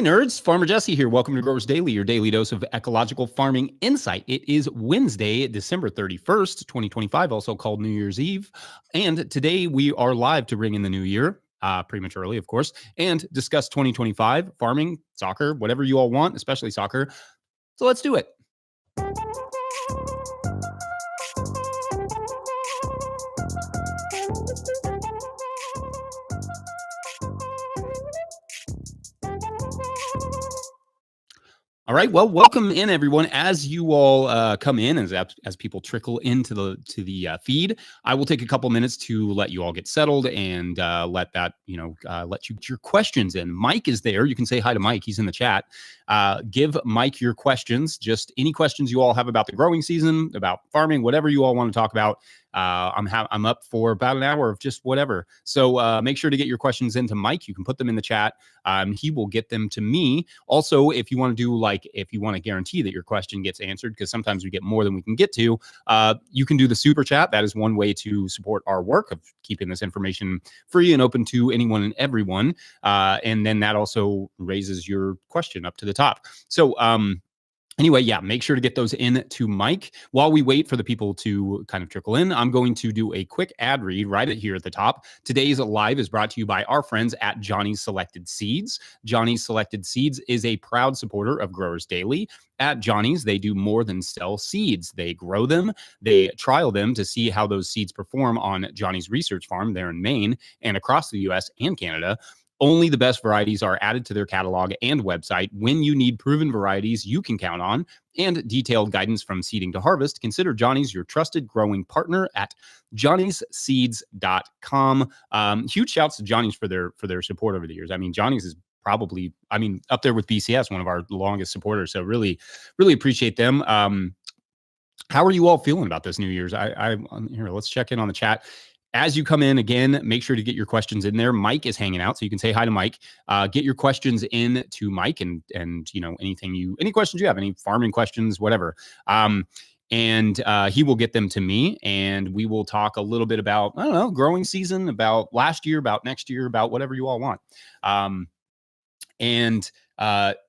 Hey nerds, Farmer Jesse here. Welcome to Growers Daily, your daily dose of ecological farming insight. It is Wednesday, December 31st, 2025, also called New Year's Eve. And today we are live to bring in the new year, prematurely, of course, and discuss 2025 farming, soccer, whatever you all want, especially soccer. So let's do it. All right. Well, welcome in everyone. As you all come in, as people trickle into the feed, I will take a couple minutes to let you all get settled and let you get your questions in. Mike is there. You can say hi to Mike. He's in the chat. Give Mike your questions. Just any questions you all have about the growing season, about farming, whatever you all want to talk about. I'm up for about an hour of just whatever. So make sure to get your questions into Mike. You can put them in the chat. He will get them to me. Also, if you want to guarantee that your question gets answered, because sometimes we get more than we can get to, you can do the super chat. That is one way to support our work of keeping this information free and open to anyone and everyone. And then that also raises your question up to the top. So, anyway, yeah, make sure to get those in to Mike. While we wait for the people to kind of trickle in, I'm going to do a quick ad read right here at the top. Today's live is brought to you by our friends at Johnny's Selected Seeds. Johnny's Selected Seeds is a proud supporter of Growers Daily. At Johnny's, they do more than sell seeds. They grow them, they trial them to see how those seeds perform on Johnny's Research Farm there in Maine and across the US and Canada. Only the best varieties are added to their catalog and website. When you need proven varieties you can count on and detailed guidance from seeding to harvest, consider Johnny's your trusted growing partner at johnnysseeds.com. Huge shouts to Johnny's for their support over the years. I mean, Johnny's is probably, up there with BCS, one of our longest supporters. So really, really appreciate them. How are you all feeling about this New Year's? Here, let's check in on the chat. As you come in, again, make sure to get your questions in there. Mike is hanging out, so you can say hi to Mike. Get your questions in to Mike and any questions you have, any farming questions, whatever. And he will get them to me, and we will talk a little bit about, growing season, about last year, about next year, about whatever you all want.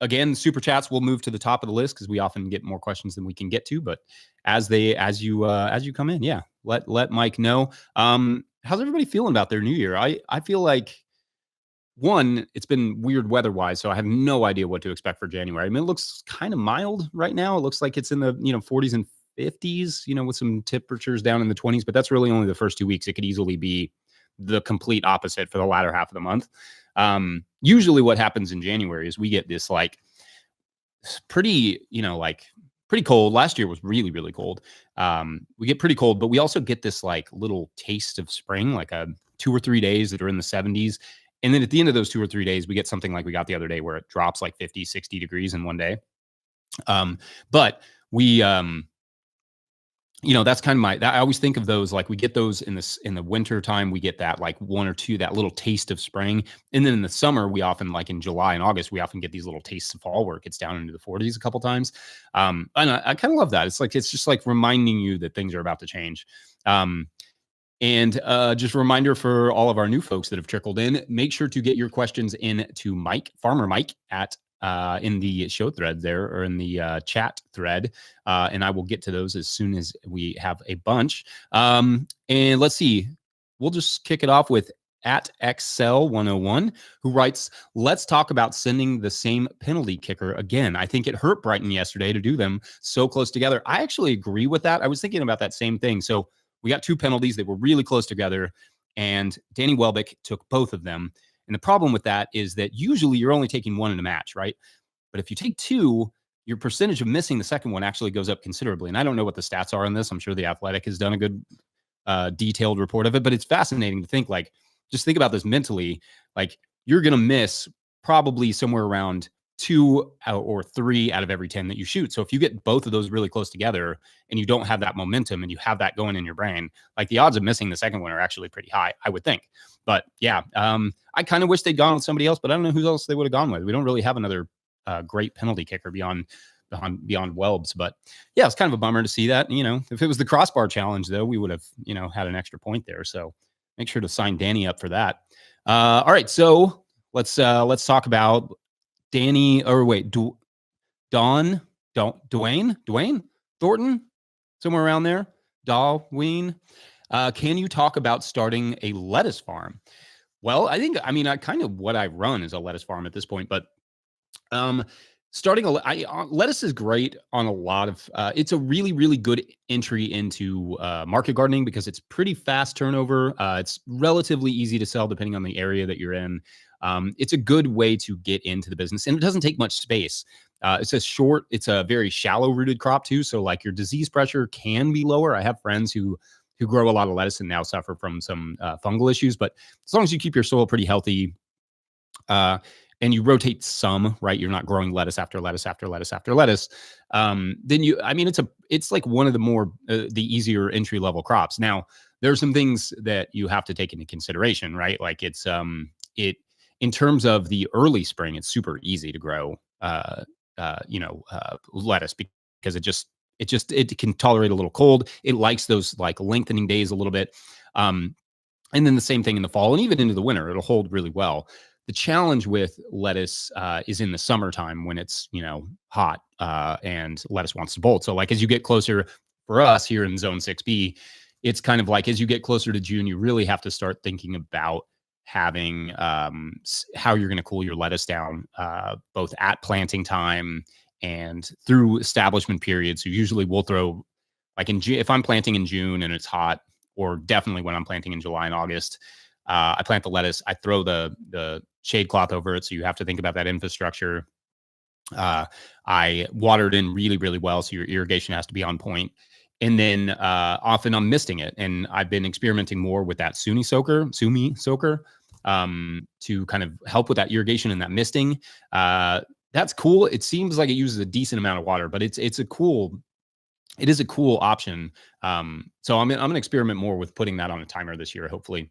Again, super chats will move to the top of the list because we often get more questions than we can get to. But as you come in, yeah, let Mike know. How's everybody feeling about their new year? I feel like, one, it's been weird weather-wise, so I have no idea what to expect for January. I mean, it looks kind of mild right now. It looks like it's in the 40s and 50s, with some temperatures down in the 20s. But that's really only the first 2 weeks. It could easily be the complete opposite for the latter half of the month. Usually what happens in January is we get this pretty cold. Last year was really, really cold. We get pretty cold, but we also get this little taste of spring, 2 or 3 days that are in the 70s. And then at the end of those 2 or 3 days, we get something like we got the other day where it drops 50, 60 degrees in one day. But we, that's kind of I always think of those, we get those in the winter time, we get that 1 or 2, that little taste of spring. And then in the summer, we often, in July and August, we often get these little tastes of fall where it gets down into the 40s a couple times. And I kind of love that. It's just reminding you that things are about to change. And just a reminder for all of our new folks that have trickled in, make sure to get your questions in to Mike, Farmer Mike, in the show thread there, or in the chat thread. And I will get to those as soon as we have a bunch. And let's see, we'll just kick it off with at Excel101, who writes, let's talk about sending the same penalty kicker again. I think it hurt Brighton yesterday to do them so close together. I actually agree with that. I was thinking about that same thing. So we got 2 penalties. They were really close together, and Danny Welbeck took both of them. And the problem with that is that usually you're only taking 1 in a match, right? But if you take 2, your percentage of missing the second one actually goes up considerably. And I don't know what the stats are on this. I'm sure The Athletic has done a good detailed report of it, but it's fascinating to think, just think about this mentally. You're going to miss probably somewhere around 2 or 3 out of every 10 that you shoot. So if you get both of those really close together and you don't have that momentum and you have that going in your brain, the odds of missing the second one are actually pretty high, I would think. But yeah, I kind of wish they'd gone with somebody else, but I don't know who else they would have gone with. We don't really have another great penalty kicker beyond Welbs. But yeah, it's kind of a bummer to see that. If it was the crossbar challenge, though, we would have, had an extra point there. So make sure to sign Danny up for that. All right, so let's talk about Danny, or wait, Don, Dwayne Thornton, somewhere around there. Darwin. Can you talk about starting a lettuce farm? Well, I mean, I kind of what I run is a lettuce farm at this point, but um, starting lettuce is great on a lot of. It's a really, really good entry into market gardening because it's pretty fast turnover. It's relatively easy to sell depending on the area that you're in. It's a good way to get into the business, and it doesn't take much space. It's a very shallow rooted crop too, so like your disease pressure can be lower. I have friends who grow a lot of lettuce and now suffer from some fungal issues, but as long as you keep your soil pretty healthy, uh, and you rotate some, right? You're not growing lettuce after lettuce after lettuce after lettuce. Then I mean, it's like one of the more the easier entry level crops. Now, there are some things that you have to take into consideration, right? Like it in terms of the early spring, it's super easy to grow, lettuce because it can tolerate a little cold. It likes those like lengthening days a little bit. And then the same thing in the fall and even into the winter, it'll hold really well. The challenge with lettuce is in the summertime when it's, hot and lettuce wants to bolt. So like as you get closer for us here in zone 6B, it's kind of like as you get closer to June, you really have to start thinking about having how you're going to cool your lettuce down both at planting time and through establishment periods. So usually we'll throw like if I'm planting in June and it's hot, or definitely when I'm planting in July and August, I plant the lettuce. I throw the shade cloth over it, so you have to think about that infrastructure. I water it in really, really well, so your irrigation has to be on point. And then often I'm misting it, and I've been experimenting more with that Sumi soaker, to kind of help with that irrigation and that misting. That's cool. It seems like it uses a decent amount of water, but it is a cool option. So I'm gonna experiment more with putting that on a timer this year, hopefully.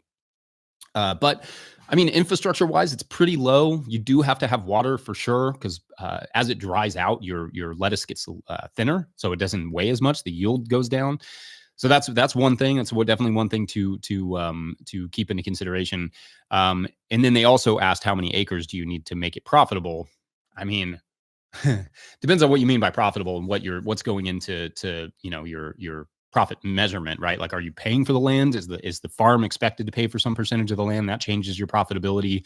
But I mean, infrastructure wise, it's pretty low. You do have to have water for sure, because as it dries out, your lettuce gets thinner, so it doesn't weigh as much. The yield goes down. So that's one thing. That's definitely one thing to keep into consideration. And then they also asked how many acres do you need to make it profitable. I mean, depends on what you mean by profitable and what's going into your profit measurement, right? Like, are you paying for the land? Is the farm expected to pay for some percentage of the land? That changes your profitability.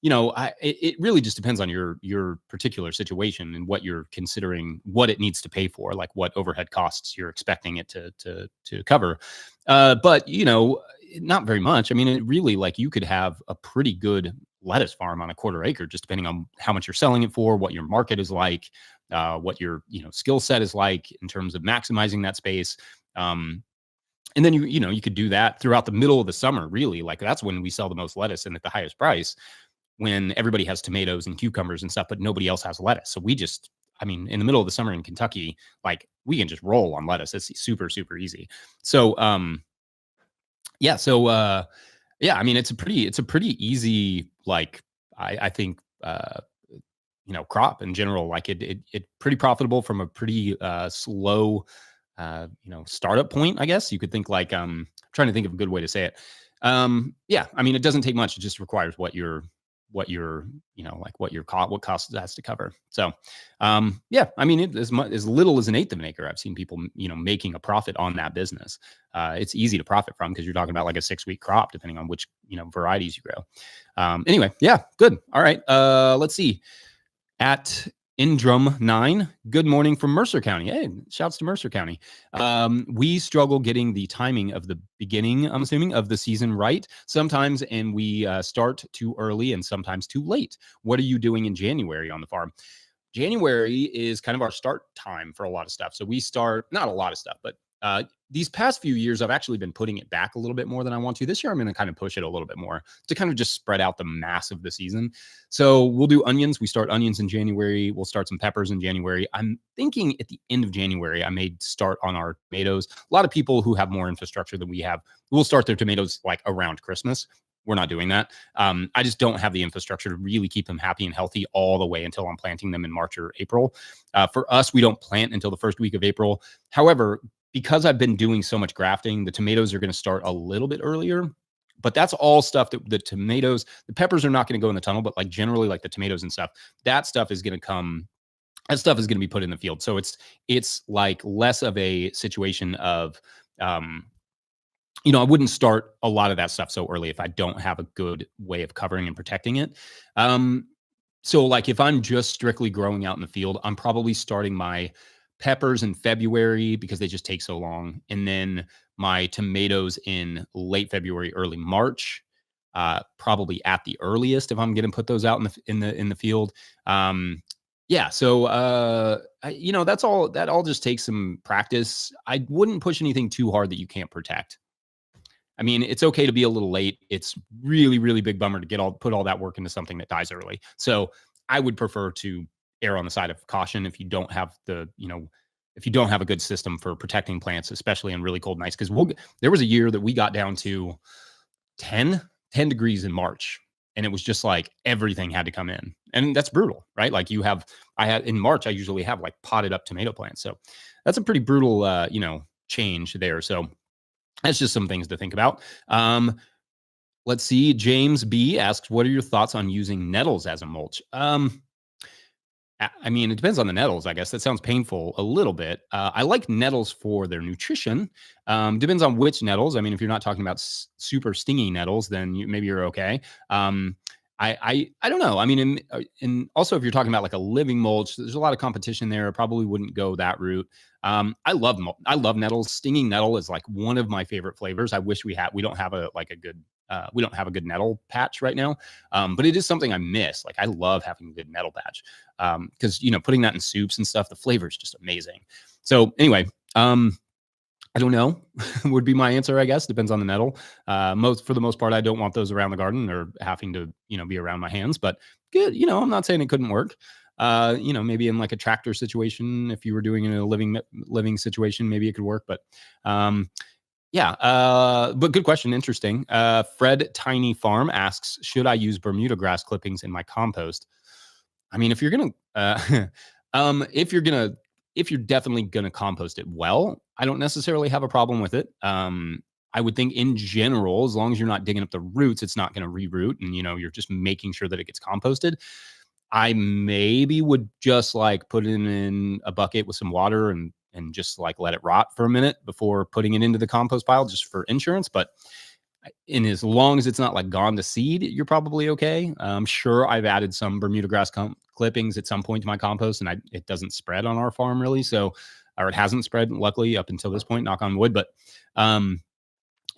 It really just depends on your particular situation and what you're considering, what it needs to pay for, like what overhead costs you're expecting it to cover. But not very much. I mean, it really, like, you could have a pretty good lettuce farm on a quarter acre, just depending on how much you're selling it for, what your market is like, what your skill set is like in terms of maximizing that space. And then you could do that throughout the middle of the summer. Really, like, that's when we sell the most lettuce and at the highest price, when everybody has tomatoes and cucumbers and stuff, but nobody else has lettuce. So in the middle of the summer in Kentucky, like, we can just roll on lettuce. It's super, super easy. So, I mean, it's a pretty easy, like, I think, crop in general. Like, it pretty profitable from a pretty slow, startup point, I guess. You could think, like, trying to think of a good way to say it. I mean, it doesn't take much. It just requires what cost it has to cover. So, I mean, as little as an eighth of an acre, I've seen people, making a profit on that business. It's easy to profit from, because you're talking about like a 6-week crop, depending on which, varieties you grow. Anyway, yeah, good. All right. Let's see. At Indrum 9, good morning from Mercer County. Hey, shouts to Mercer County. We struggle getting the timing of the beginning, I'm assuming, of the season right sometimes, and we start too early and sometimes too late. What are you doing in January on the farm? January is kind of our start time for a lot of stuff. So we start, not a lot of stuff, but these past few years, I've actually been putting it back a little bit more than I want to. This year, I'm going to kind of push it a little bit more to kind of just spread out the mass of the season. So we'll do onions. We start onions in January. We'll start some peppers in January. I'm thinking at the end of January, I may start on our tomatoes. A lot of people who have more infrastructure than we have will start their tomatoes like around Christmas. We're not doing that. I just don't have the infrastructure to really keep them happy and healthy all the way until I'm planting them in March or April. For us, we don't plant until the first week of April. However, because I've been doing so much grafting, the tomatoes are going to start a little bit earlier, But that's all stuff that the tomatoes, the peppers are not going to go in the tunnel, but like generally like the tomatoes and stuff, that stuff is going to come, that stuff is going to be put in the field. So it's like less of a situation of, um, I wouldn't start a lot of that stuff so early if I don't have a good way of covering and protecting it. Um, so like if I'm just strictly growing out in the field, I'm probably starting my peppers in February because they just take so long. And then my tomatoes in late February, early March, probably at the earliest if I'm going to put those out in the field. Yeah. So, that's all, that all just takes some practice. I wouldn't push anything too hard that you can't protect. I mean, it's okay to be a little late. It's really, really big bummer to put all that work into something that dies early. So I would prefer to err on the side of caution if you don't have if you don't have a good system for protecting plants, especially in really cold nights. Because there was a year that we got down to 10 degrees in March, and it was just like everything had to come in, and that's brutal, right? Like I had in March, I usually have like potted up tomato plants, so that's a pretty brutal, change there. So that's just some things to think about. Let's see. James B asks, what are your thoughts on using nettles as a mulch? I mean, it depends on the nettles, I guess. That sounds painful a little bit. I like nettles for their nutrition. Depends on which nettles. I mean, if you're not talking about super stingy nettles, then maybe you're okay. I don't know. I mean, and also if you're talking about like a living mulch, there's a lot of competition there. I probably wouldn't go that route. I love nettles. Stinging nettle is like one of my favorite flavors. I wish we don't have we don't have a good nettle patch right now. But it is something I miss. Like I love having a good nettle patch. Cause putting that in soups and stuff, the flavor is just amazing. So anyway, I don't know would be my answer, I guess. Depends on the nettle. For the most part, I don't want those around the garden or having to, be around my hands, but good. I'm not saying it couldn't work. Maybe in like a tractor situation, if you were doing it in a living situation, maybe it could work, but, yeah. But good question. Interesting. Fred Tiny Farm asks, should I use Bermuda grass clippings in my compost? I mean, if you're definitely gonna compost it well, I don't necessarily have a problem with it. I would think in general, as long as you're not digging up the roots, it's not gonna reroot, and you're just making sure that it gets composted. I maybe would just like put it in a bucket with some water and just like let it rot for a minute before putting it into the compost pile, just for insurance. But and as long as it's not like gone to seed, you're probably okay. I'm sure I've added some Bermuda grass clippings at some point to my compost, and it doesn't spread on our farm really. So, or it hasn't spread, luckily, up until this point, knock on wood. But,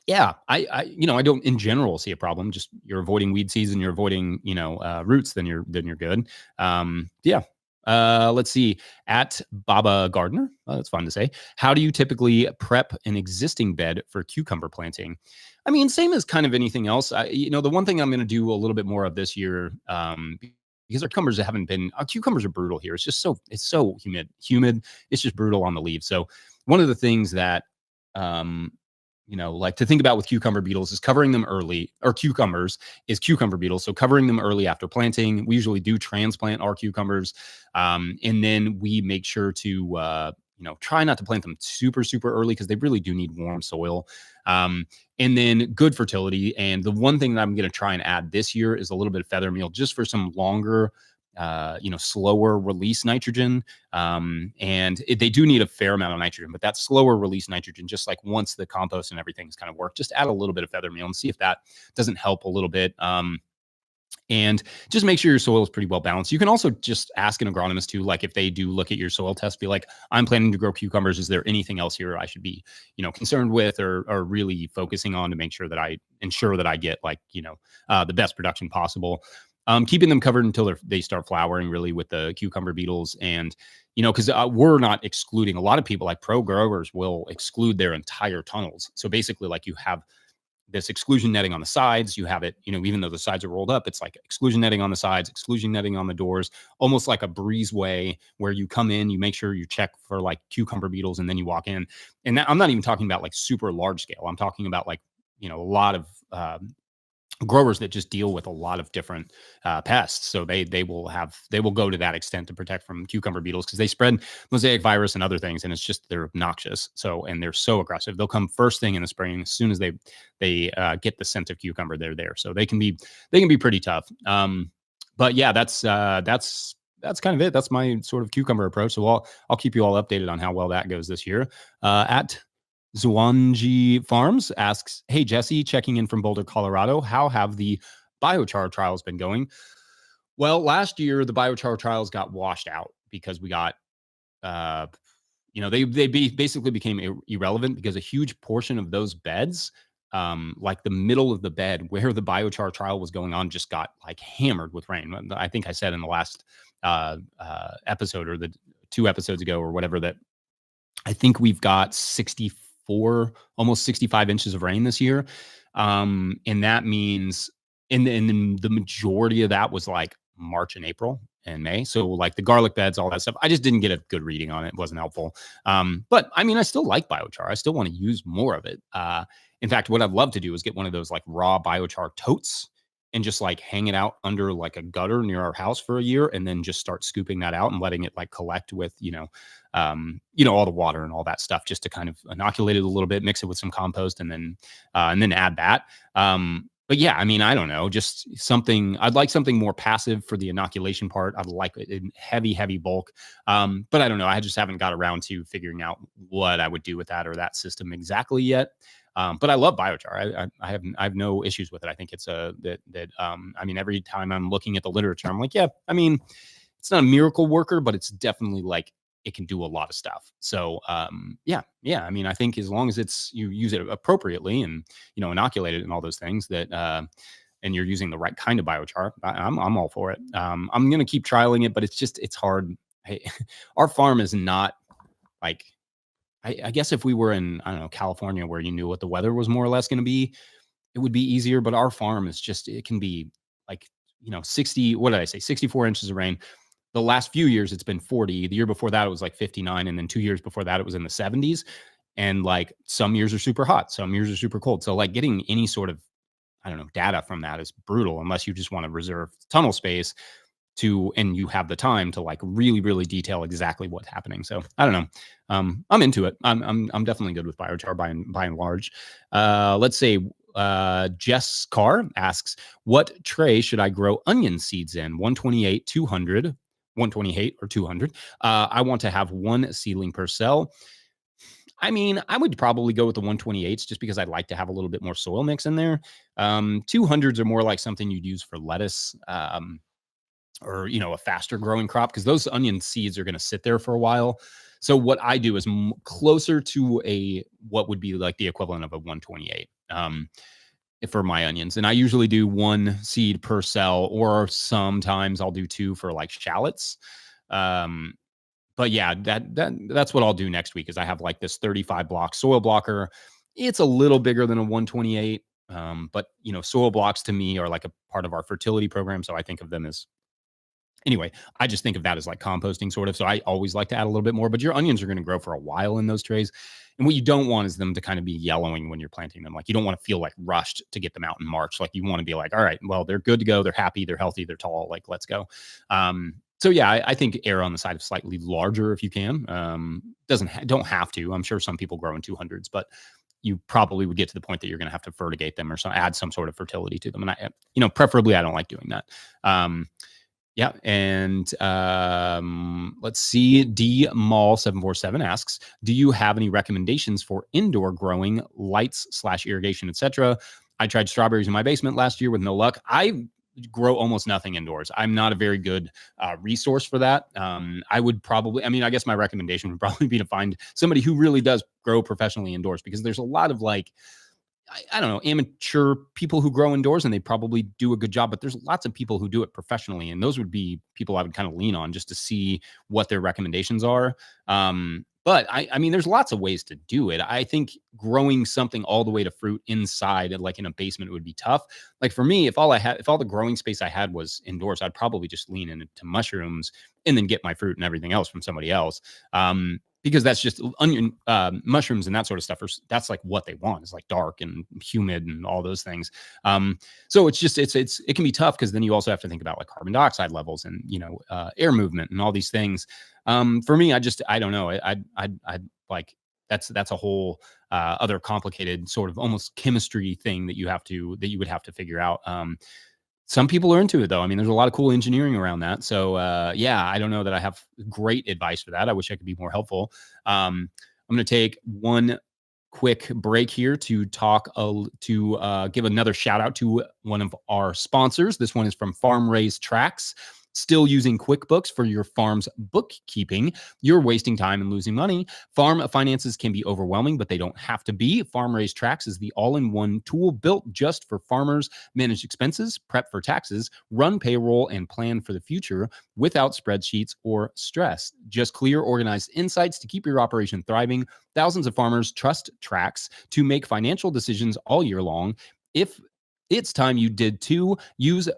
yeah, I don't in general see a problem. Just you're avoiding weed seeds and you're avoiding, roots, then you're good. Yeah. Let's see. At Baba Gardner, that's fun to say. How do you typically prep an existing bed for cucumber planting? I mean, same as kind of anything else. The one thing I'm going to do a little bit more of this year, because our cucumbers are brutal here. It's so humid. It's just brutal on the leaves. So one of the things that, like to think about with cucumber beetles is covering them early, or cucumbers is cucumber beetles. So covering them early after planting. We usually do transplant our cucumbers. And then we make sure to, try not to plant them super, super early because they really do need warm soil. And then good fertility. And the one thing that I'm going to try and add this year is a little bit of feather meal just for some longer, slower release nitrogen. They do need a fair amount of nitrogen, but that slower release nitrogen, just like once the compost and everything's kind of worked, just add a little bit of feather meal and see if that doesn't help a little bit. And just make sure your soil is pretty well balanced. You can also just ask an agronomist too, like if they do look at your soil test, be like, I'm planning to grow cucumbers. Is there anything else here I should be, concerned with or really focusing on to make sure that I ensure that I get like, the best production possible. Keeping them covered until they start flowering really with the cucumber beetles. And, because we're not excluding, a lot of people like pro growers will exclude their entire tunnels. So basically like you have this exclusion netting on the sides, you have it, even though the sides are rolled up, it's like exclusion netting on the sides, exclusion netting on the doors, almost like a breezeway where you come in, you make sure you check for like cucumber beetles and then you walk in. And I'm not even talking about like super large scale. I'm talking about like, a lot of, growers that just deal with a lot of different pests. So they will go to that extent to protect from cucumber beetles because they spread mosaic virus and other things, and it's just they're obnoxious. So and they're so aggressive. They'll come first thing in the spring. As soon as they get the scent of cucumber, they're there. So they can be pretty tough. But yeah, that's kind of it. That's my sort of cucumber approach. So I'll keep you all updated on how well that goes this year. At Zwanji Farms asks, "Hey Jesse, checking in from Boulder, Colorado. How have the biochar trials been going?" Well, last year the biochar trials got washed out because we got, basically became irrelevant because a huge portion of those beds, like the middle of the bed where the biochar trial was going on, just got like hammered with rain. I think I said in the last episode or the 2 episodes ago or whatever that I think we've got 64, almost 65 inches of rain this year. And that means, and the majority of that was like March and April and May. So like the garlic beds, all that stuff, I just didn't get a good reading on it. It wasn't helpful. But I mean, I still like biochar. I still want to use more of it. In fact, what I'd love to do is get one of those like raw biochar totes and just like hang it out under like a gutter near our house for a year and then just start scooping that out and letting it like collect with, all the water and all that stuff just to kind of inoculate it a little bit, mix it with some compost and then add that. But yeah, I mean, I don't know, just I'd like something more passive for the inoculation part. I'd like it in heavy bulk. But I don't know. I just haven't got around to figuring out what I would do with that or that system exactly yet. But I love biochar. I have no issues with it. I think it's I mean, every time I'm looking at the literature, I'm like, yeah, I mean, it's not a miracle worker, but it's definitely like it can do a lot of stuff. So yeah. I mean, I think as long as you use it appropriately and inoculate it and all those things that and you're using the right kind of biochar, I'm all for it. I'm gonna keep trialing it, but it's hard. Hey, our farm is not like. I guess if we were in, I don't know, California where you knew what the weather was more or less going to be, it would be easier. But our farm is just, it can be like, what did I say? 64 inches of rain. The last few years it's been 40. The year before that it was like 59. And then 2 years before that it was in the 70s. And like some years are super hot. Some years are super cold. So like getting any sort of, I don't know, data from that is brutal unless you just want to reserve tunnel space and you have the time to like really detail exactly what's happening. So I don't know. I'm into it. I'm definitely good with biochar by and large. Let's say Jess Carr asks, what tray should I grow onion seeds in? 128, 200, 128 or 200. I want to have one seedling per cell. I mean, I would probably go with the 128s just because I'd like to have a little bit more soil mix in there. 200s are more like something you'd use for lettuce. Or a faster growing crop because those onion seeds are going to sit there for a while. So what I do is closer to what would be like the equivalent of a 128 for my onions, and I usually do one seed per cell, or sometimes I'll do two for like shallots. But yeah, that's what I'll do next week. Is I have like this 35 block soil blocker. It's a little bigger than a 128, but soil blocks to me are like a part of our fertility program, so I think of them as. Anyway, I just think of that as like composting sort of. So I always like to add a little bit more, but your onions are going to grow for a while in those trays. And what you don't want is them to kind of be yellowing when you're planting them. Like you don't want to feel like rushed to get them out in March. Like you want to be like, all right, well, they're good to go. They're happy. They're healthy. They're tall. Like, let's go. So yeah, I think err on the side of slightly larger if you can. Don't have to. I'm sure some people grow in 200s, but you probably would get to the point that you're going to have to fertigate them or add some sort of fertility to them. And preferably I don't like doing that. Yeah. And let's see. D Mall 747 asks, do you have any recommendations for indoor growing, lights / irrigation, etc.? I tried strawberries in my basement last year with no luck. I grow almost nothing indoors. I'm not a very good resource for that. I guess my recommendation would probably be to find somebody who really does grow professionally indoors, because there's a lot of like, I don't know, amateur people who grow indoors and they probably do a good job, but there's lots of people who do it professionally. And those would be people I would kind of lean on just to see what their recommendations are. But I mean, there's lots of ways to do it. I think growing something all the way to fruit inside, like in a basement, would be tough. Like for me, if all the growing space I had was indoors, I'd probably just lean into mushrooms and then get my fruit and everything else from somebody else. because that's just onion, mushrooms and that sort of stuff. That's like what they want, is like dark and humid and all those things. So it's just it can be tough, because then you also have to think about like carbon dioxide levels and air movement and all these things. For me, I don't know. I like that's a whole other complicated sort of almost chemistry thing that you would have to figure out. Some people are into it, though. I mean, there's a lot of cool engineering around that. So yeah, I don't know that I have great advice for that. I wish I could be more helpful. I'm going to take one quick break here to give another shout out to one of our sponsors. This one is from Farm Raised Tracks. Still using QuickBooks for your farm's bookkeeping? You're wasting time and losing money. Farm finances can be overwhelming, but they don't have to be. Farm Raised Tracks is the all-in-one tool built just for farmers. Manage expenses, prep for taxes, run payroll, and plan for the future without spreadsheets or stress. Just clear, organized insights to keep your operation thriving. Thousands of farmers trust Tracks to make financial decisions all year long. If it's time you did too, use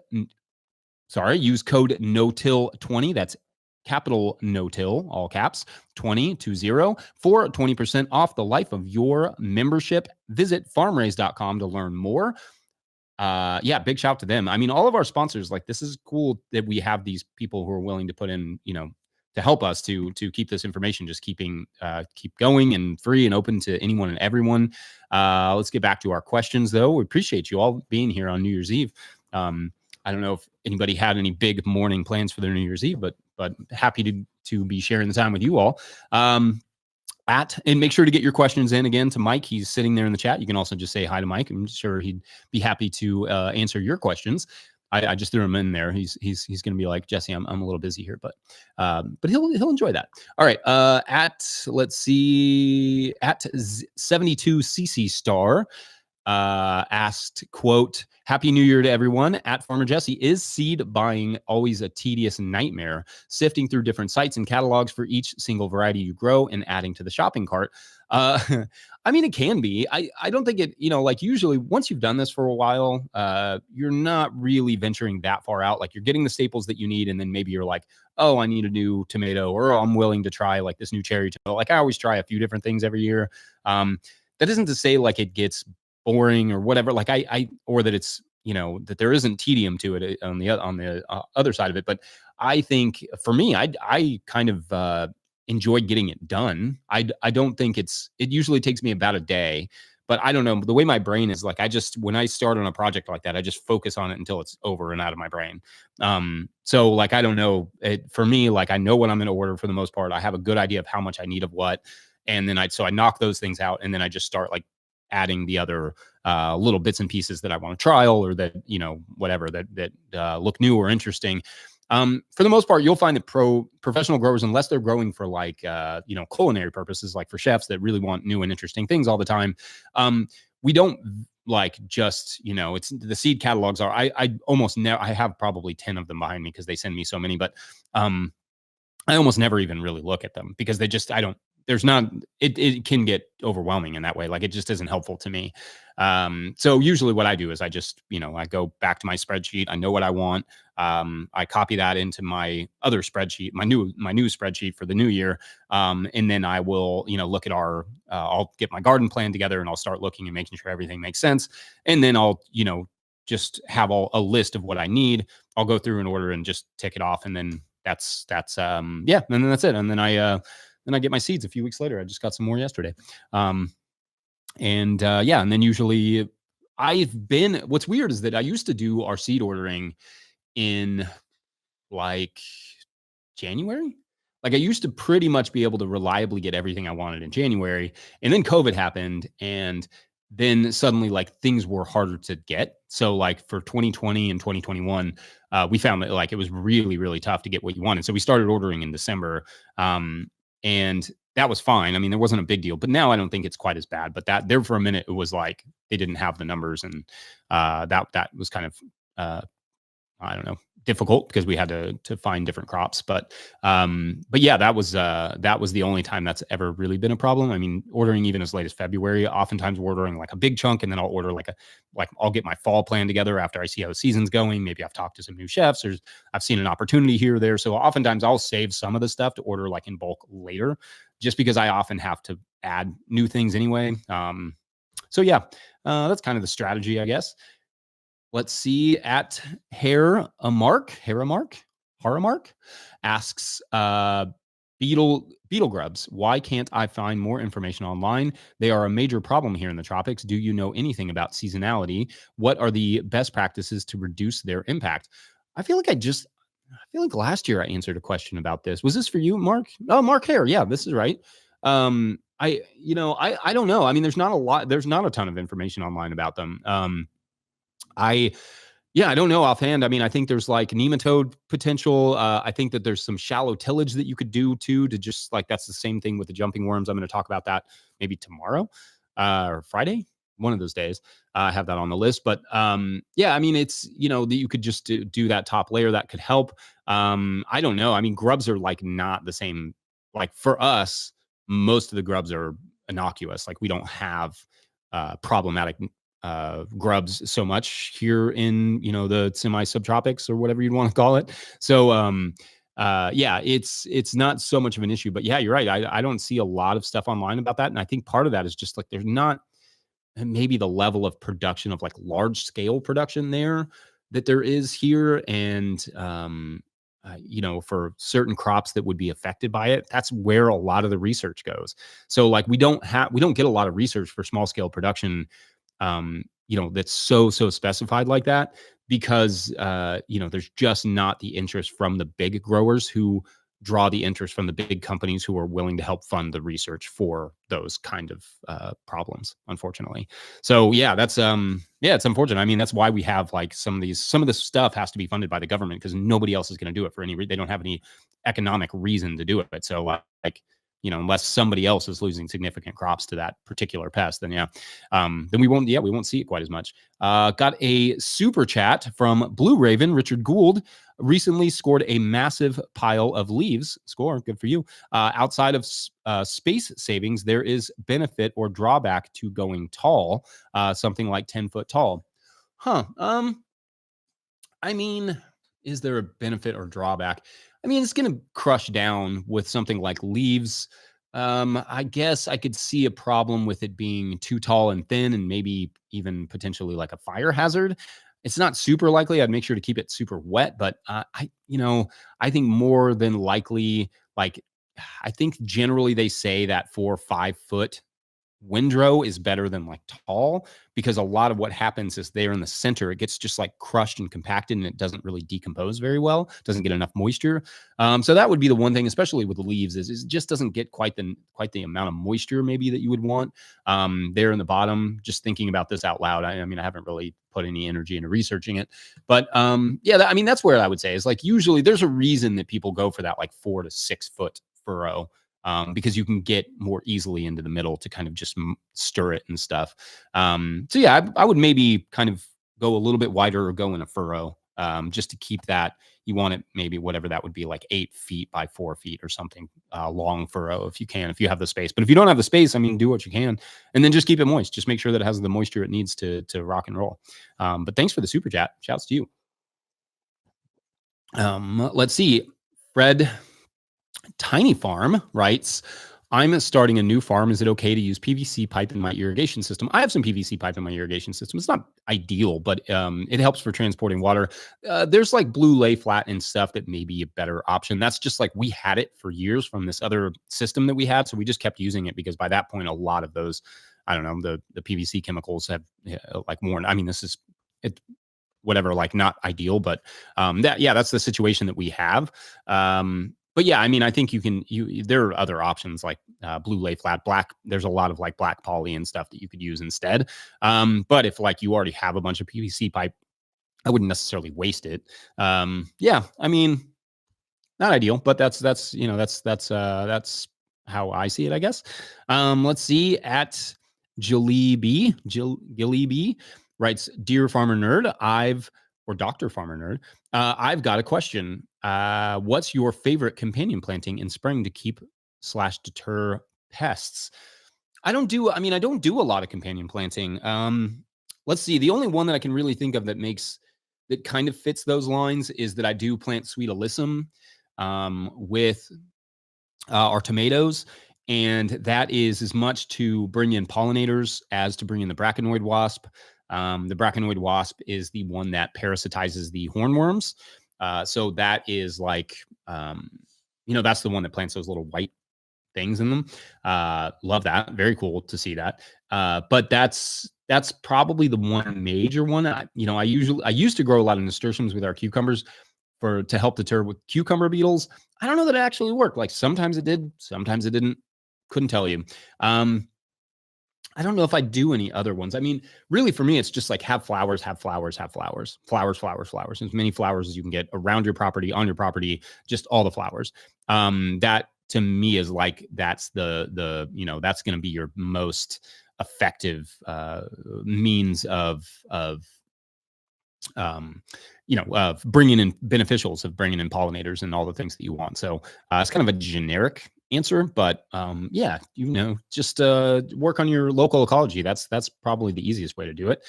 code NOTIL20. That's capital NOTIL, all caps, 2020 for 20% off the life of your membership. Visit farmraise.com to learn more. Yeah, big shout out to them. I mean, all of our sponsors, like, this is cool that we have these people who are willing to put in, to help us to keep this information just keep going and free and open to anyone and everyone. Let's get back to our questions, though. We appreciate you all being here on New Year's Eve. I don't know if anybody had any big morning plans for their New Year's Eve, but happy to be sharing the time with you all. And make sure to get your questions in again to Mike. He's sitting there in the chat. You can also just say hi to Mike. I'm sure he'd be happy to answer your questions. I just threw him in there. He's going to be like, Jesse, I'm a little busy here, but he'll enjoy that. All right. At 72cc star asked, quote, "Happy New Year to everyone. At Farmer Jesse, is seed buying always a tedious nightmare? Sifting through different sites and catalogs for each single variety you grow and adding to the shopping cart." I mean, it can be. I don't think it, like, usually once you've done this for a while, you're not really venturing that far out. Like, you're getting the staples that you need, and then maybe you're like, oh, I need a new tomato, or I'm willing to try like this new cherry tomato. Like, I always try a few different things every year. That isn't to say like it gets boring or whatever, like or that it's, that there isn't tedium to it on the other side of it. But I think for me, I kind of enjoy getting it done. I don't think it usually takes me about a day, but I don't know, the way my brain is, like, when I start on a project like that, I just focus on it until it's over and out of my brain. So like, I don't know, for me, like, I know what I'm going to order for the most part. I have a good idea of how much I need of what. And then I knock those things out, and then I just start like adding the other little bits and pieces that I want to trial, or that, whatever that look new or interesting. For the most part, you'll find that professional growers, unless they're growing for like, culinary purposes, like for chefs that really want new and interesting things all the time, we don't like just, it's the seed catalogs are, I almost never, I have probably 10 of them behind me because they send me so many, but I almost never even really look at them, because it can get overwhelming in that way. Like, it just isn't helpful to me. So usually what I do is I just, I go back to my spreadsheet. I know what I want. I copy that into my other spreadsheet, my new spreadsheet for the new year. And then I will, look at I'll get my garden plan together, and I'll start looking and making sure everything makes sense. And then I'll, just have a list of what I need. I'll go through an order and just tick it off. And then that's and then that's it. And then I get my seeds a few weeks later. I just got some more yesterday. And then usually what's weird is that I used to do our seed ordering in like January. Like, I used to pretty much be able to reliably get everything I wanted in January. And then COVID happened. And then suddenly, like, things were harder to get. So like for 2020 and 2021, we found that, like, it was really, really tough to get what you wanted. So we started ordering in December. And that was fine. I mean, there wasn't a big deal, but now I don't think it's quite as bad. But there for a minute, it was like they didn't have the numbers, and that was kind of I don't know, difficult because we had to find different crops. But yeah, that was the only time that's ever really been a problem. I mean, ordering even as late as February, oftentimes we're ordering like a big chunk, and then I'll order like I'll get my fall plan together after I see how the season's going. Maybe I've talked to some new chefs, or I've seen an opportunity here or there. So oftentimes I'll save some of the stuff to order like in bulk later, just because I often have to add new things anyway. So yeah, that's kind of the strategy, I guess. Let's see. At Haramark asks, beetle grubs. Why can't I find more information online? They are a major problem here in the tropics. Do you know anything about seasonality? What are the best practices to reduce their impact? I feel like last year I answered a question about this. Was this for you, Mark? Oh, Mark Hare. Yeah, this is right. I don't know. I mean, there's not a ton of information online about them. I don't know offhand. I mean, I think there's like nematode potential. I think that there's some shallow tillage that you could do too, to just like, that's the same thing with the jumping worms. I'm going to talk about that maybe tomorrow or Friday, one of those days. I have that on the list. But yeah, I mean, it's, that you could just do that top layer that could help. I don't know. I mean, grubs are like not the same. Like for us, most of the grubs are innocuous. Like we don't have problematic grubs so much here in the semi subtropics or whatever you'd want to call it. So yeah, it's not so much of an issue. But yeah, you're right. I don't see a lot of stuff online about that, and I think part of that is just like there's not maybe the level of production of like large scale production there that there is here. And for certain crops that would be affected by it, that's where a lot of the research goes. So like we don't get a lot of research for small scale production that's so specified like that, because there's just not the interest from the big growers who draw the interest from the big companies who are willing to help fund the research for those kind of problems, unfortunately. So yeah, that's it's unfortunate. I mean, that's why we have like some of this stuff has to be funded by the government, because nobody else is going to do it for any reason. They don't have any economic reason to do it. So like, unless somebody else is losing significant crops to that particular pest, then then we won't see it quite as much. Got a super chat from Blue Raven. Richard Gould recently scored a massive pile of leaves. Score, good for you. Outside of space savings, there is benefit or drawback to going tall, something like 10 foot tall. I mean, is there a benefit or drawback? I mean, it's going to crush down with something like leaves. I guess I could see a problem with it being too tall and thin, and maybe even potentially like a fire hazard. It's not super likely. I'd make sure to keep it super wet, but I think more than likely, like, I think generally they say that 4 or 5 foot windrow is better than like tall, because a lot of what happens is there in the center, it gets just like crushed and compacted, and it doesn't really decompose very well, doesn't get enough moisture. So that would be the one thing, especially with the leaves, is it just doesn't get quite the amount of moisture maybe that you would want there in the bottom. Just thinking about this out loud, I mean, I haven't really put any energy into researching it, but I mean, that's where I would say is like, usually there's a reason that people go for that like 4 to 6 foot furrow, because you can get more easily into the middle to kind of just stir it and stuff. So yeah, I would maybe kind of go a little bit wider or go in a furrow, just to keep that. You want it maybe whatever that would be, like 8 feet by 4 feet or something, long furrow if you have the space. But if you don't have the space, I mean, do what you can, and then just keep it moist. Just make sure that it has the moisture it needs to rock and roll. But thanks for the super chat. Shouts to you. Let's see. Fred Tiny Farm writes, I'm starting a new farm. Is it okay to use PVC pipe in my irrigation system? I have some PVC pipe in my irrigation system. It's not ideal, but it helps for transporting water. There's like blue lay flat and stuff that may be a better option. That's just like, we had it for years from this other system that we had, so we just kept using it, because by that point, a lot of those, I don't know, the PVC chemicals have like worn. I mean, this is it. Whatever, like not ideal, but that's the situation that we have. But yeah, I mean, I think there are other options like blue lay flat, black. There's a lot of like black poly and stuff that you could use instead. But if like you already have a bunch of PVC pipe, I wouldn't necessarily waste it. Yeah, I mean, not ideal, but that's how I see it, I guess. Let's see. At Gilly B writes, Dear Farmer Nerd, Dr. Farmer Nerd, I've got a question. What's your favorite companion planting in spring to keep/deter pests? I don't do a lot of companion planting. Let's see. The only one that I can really think of that kind of fits those lines is that I do plant sweet alyssum with our tomatoes. And that is as much to bring in pollinators as to bring in the braconid wasp. The braconid wasp is the one that parasitizes the hornworms. So that is like, that's the one that plants those little white things in them. Love that. Very cool to see that. But that's probably the one major one. I used to grow a lot of nasturtiums with our cucumbers to help deter with cucumber beetles. I don't know that it actually worked. Like sometimes it did, sometimes it didn't. Couldn't tell you. I don't know if I do any other ones. I mean, really for me, it's just like have flowers, have flowers, have flowers, flowers, flowers, flowers, as many flowers as you can get around your property, on your property, just all the flowers. That to me is like, that's that's going to be your most effective means of bringing in beneficials, of bringing in pollinators and all the things that you want. So it's kind of a generic answer, but just work on your local ecology. That's probably the easiest way to do it.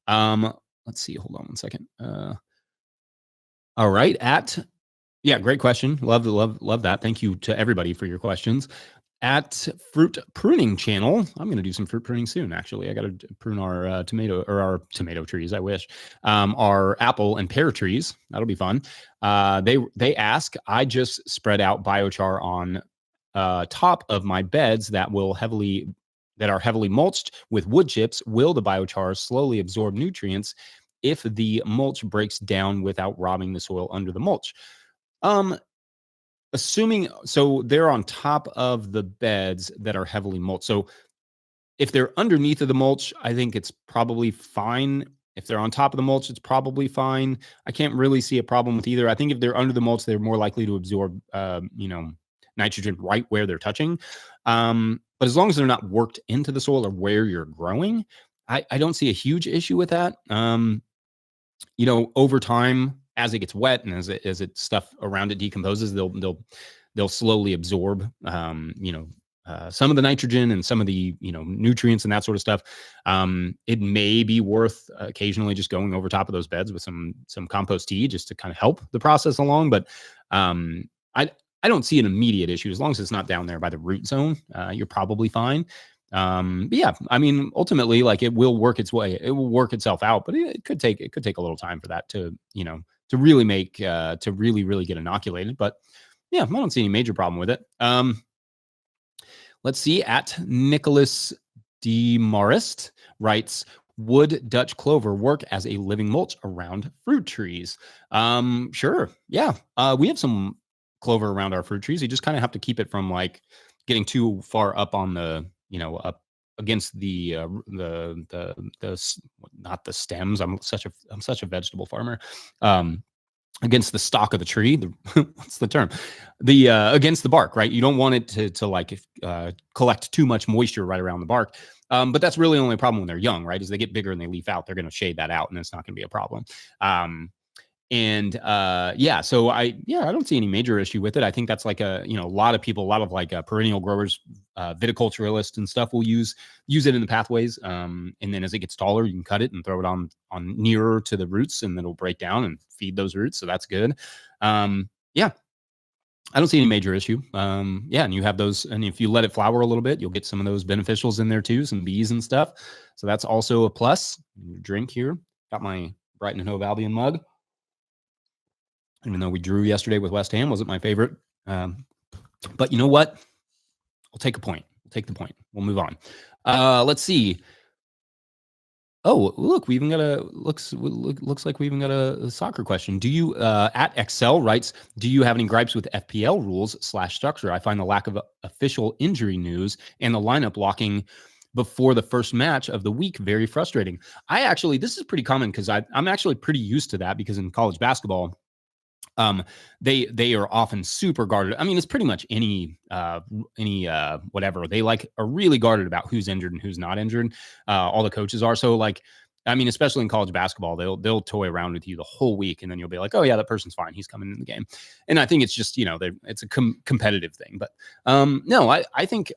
Let's see. Hold on one second. All right. Great question. Love that. Thank you to everybody for your questions. At Fruit Pruning Channel, I'm going to do some fruit pruning soon. Actually, I got to prune our tomato trees. I wish our apple and pear trees. That'll be fun. They ask. I just spread out biochar on top of my beds that are heavily mulched with wood chips. Will the biochar slowly absorb nutrients if the mulch breaks down without robbing the soil under the mulch? Assuming so they're on top of the beds that are heavily mulched. So if they're underneath of the mulch, I think it's probably fine. If they're on top of the mulch, it's probably fine. I can't really see a problem with either. I think if they're under the mulch, they're more likely to absorb, nitrogen right where they're touching. But as long as they're not worked into the soil or where you're growing, I don't see a huge issue with that. Over time, as it gets wet and as it stuff around it decomposes, they'll slowly absorb, some of the nitrogen and some of the, nutrients and that sort of stuff. It may be worth occasionally just going over top of those beds with some compost tea just to kind of help the process along. But I don't see an immediate issue as long as it's not down there by the root zone. You're probably fine. But yeah, I mean, ultimately, like it will work its way. It will work itself out, but it could take a little time for that to really make to really get inoculated. But yeah, I don't see any major problem with it. Let's see. At Nicholas D. Marist writes, would Dutch clover work as a living mulch around fruit trees? Sure. Yeah. We have some clover around our fruit trees. You just kind of have to keep it from like getting too far up on the, up against the not the stems. I'm such a vegetable farmer. Against the stalk of the tree, what's the term? Against the bark, right? You don't want it to like collect too much moisture right around the bark. But that's really only a problem when they're young, right? As they get bigger and they leaf out, they're going to shade that out, and it's not going to be a problem. So I don't see any major issue with it. I think that's like a lot of like perennial growers, viticulturalists and stuff will use it in the pathways. And then as it gets taller, you can cut it and throw it on nearer to the roots, and then it'll break down and feed those roots. So that's good. I don't see any major issue. And you have those, and if you let it flower a little bit, you'll get some of those beneficials in there too, some bees and stuff. So that's also a plus. Drink here. Got my Brighton and Hove Albion mug. Even though we drew yesterday with West Ham, wasn't my favorite. But you know what? I'll take a point. We'll take the point. We'll move on. Let's see. Oh, look, we even got looks like we even got a soccer question. Do you, at Excel writes, do you have any gripes with FPL rules / structure? I find the lack of official injury news and the lineup locking before the first match of the week very frustrating. This is pretty common because I'm actually pretty used to that, because in college basketball, they are often super guarded. I mean, it's pretty much any whatever. They are really guarded about who's injured and who's not injured. All the coaches are. So like, I mean, especially in college basketball, they'll toy around with you the whole week, and then you'll be like, oh yeah, that person's fine, he's coming in the game. And I think it's just, it's a competitive thing. But no, I think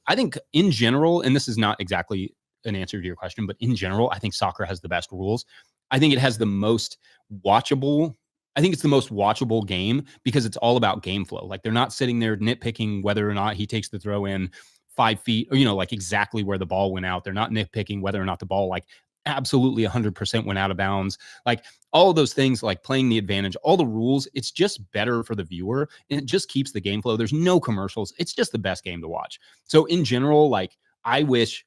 in general, and this is not exactly an answer to your question, but in general, I think soccer has the best rules. I think it has the most watchable. I think it's the most watchable game because it's all about game flow. Like they're not sitting there nitpicking whether or not he takes the throw in 5 feet, or like exactly where the ball went out. They're not nitpicking whether or not the ball like absolutely 100% went out of bounds. Like all of those things, like playing the advantage, all the rules, it's just better for the viewer and it just keeps the game flow. There's no commercials. It's just the best game to watch. So in general, like I wish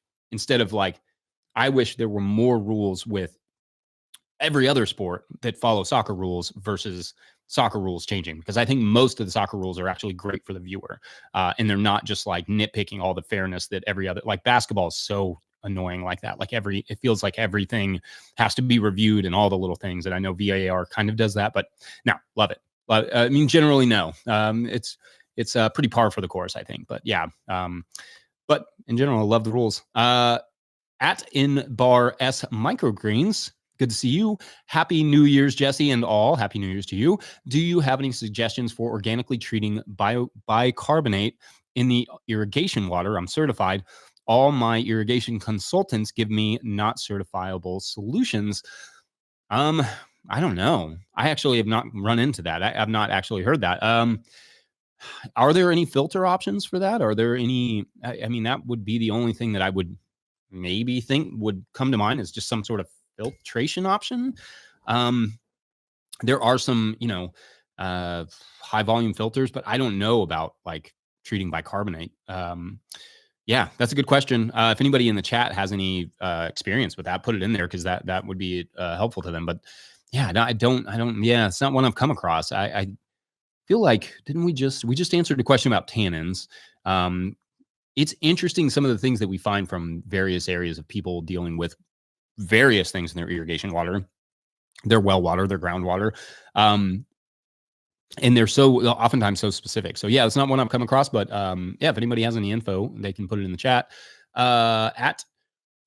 I wish there were more rules with every other sport that follow soccer rules versus soccer rules changing, because I think most of the soccer rules are actually great for the viewer. And they're not just like nitpicking all the fairness that every other, like basketball is so annoying like that. Like it feels like everything has to be reviewed and all the little things. And I know VAR kind of does that, but no, love it. I mean, generally, no. It's pretty par for the course, I think. But yeah, but in general, I love the rules. At in bar S microgreens. Good to see you. Happy New Year's, Jesse, and all. Happy New Year's to you. Do you have any suggestions for organically treating bicarbonate in the irrigation water? I'm certified. All my irrigation consultants give me not certifiable solutions. I don't know. I actually have not run into that. I have not actually heard that. Are there any filter options for that? Are there any? I mean, that would be the only thing that I would maybe think would come to mind, is just some sort of filtration option. There are some, high volume filters, but I don't know about like treating bicarbonate. Yeah, that's a good question. If anybody in the chat has any experience with that, put it in there, because that would be helpful to them. But yeah, no, I don't. Yeah, it's not one I've come across. I feel like we just answered a question about tannins. It's interesting, some of the things that we find from various areas of people dealing with various things in their irrigation water, their well water, their groundwater. And they're so oftentimes so specific. So yeah, it's not one I've come across, but yeah, if anybody has any info, they can put it in the chat. At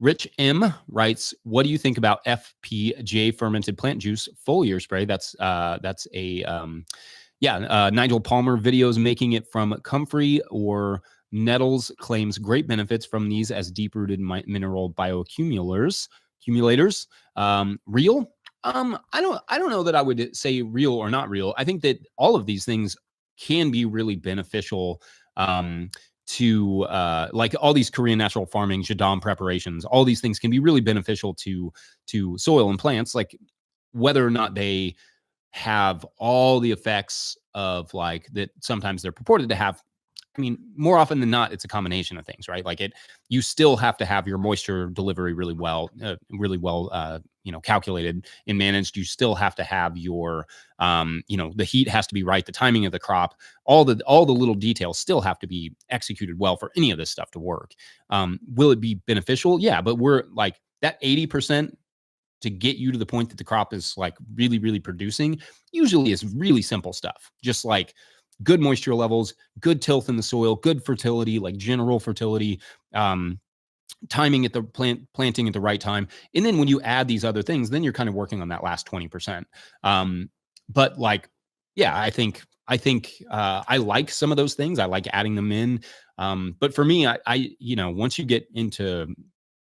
Rich M writes, what do you think about FPJ fermented plant juice foliar spray? That's a Nigel Palmer videos making it from comfrey or nettles, claims great benefits from these as deep-rooted mineral bioaccumulators. Real? I don't know that I would say real or not real. I think that all of these things can be really beneficial to like all these Korean natural farming, jadam preparations. All these things can be really beneficial to soil and plants, like whether or not they have all the effects of like that sometimes they're purported to have. I mean, more often than not, it's a combination of things, right? Like you still have to have your moisture delivery really well, calculated and managed. You still have to have your, the heat has to be right, the timing of the crop, all the little details still have to be executed well for any of this stuff to work. Will it be beneficial? Yeah, but we're like that 80% to get you to the point that the crop is like really, really producing usually is really simple stuff. Just like good moisture levels, good tilth in the soil, good fertility, like general fertility, timing at the planting at the right time. And then when you add these other things, then you're kind of working on that last 20%. But like, yeah, I think I like some of those things. I like adding them in. But for me, I once you get into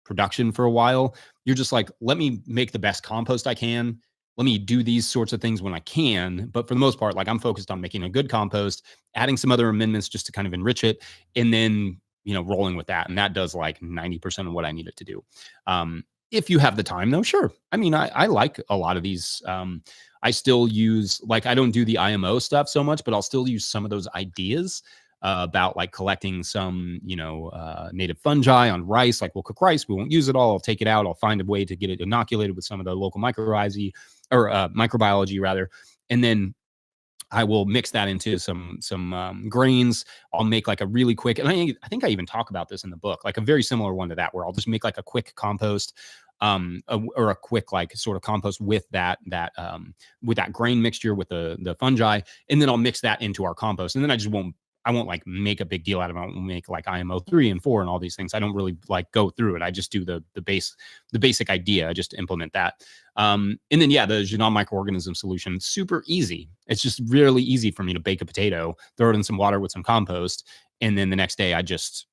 production for a while, you're just like, let me make the best compost I can. Let me do these sorts of things when I can. But for the most part, like I'm focused on making a good compost, adding some other amendments just to kind of enrich it, and then, rolling with that. And that does like 90% of what I need it to do. If you have the time though, sure. I mean, I like a lot of these. I still use, like, I don't do the IMO stuff so much, but I'll still use some of those ideas about like collecting some, native fungi on rice. Like we'll cook rice, we won't use it all. I'll take it out. I'll find a way to get it inoculated with some of the local microbiology, rather. And then I will mix that into some grains. I'll make like a really quick, and I think I even talk about this in the book, like a very similar one to that, where I'll just make like a quick compost, or a quick like sort of compost with that grain mixture with the fungi, and then I'll mix that into our compost, and then I just won't won't like make a big deal out of it. I won't make like IMO 3 and 4 and all these things. I don't really like go through it. I just do the basic idea. I just implement that. And then the Genome microorganism solution, super easy. It's just really easy for me to bake a potato, throw it in some water with some compost, and then the next day I just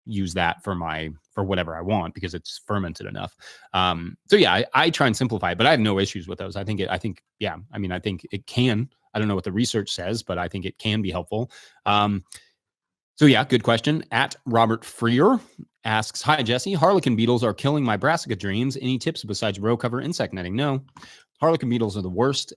use that for whatever I want because it's fermented enough. I try and simplify it, but I have no issues with those. I think it can. I don't know what the research says, but I think it can be helpful. Good question. At Robert Freer asks, hi, Jesse. Harlequin beetles are killing my brassica dreams. Any tips besides row cover insect netting? No. Harlequin beetles are the worst.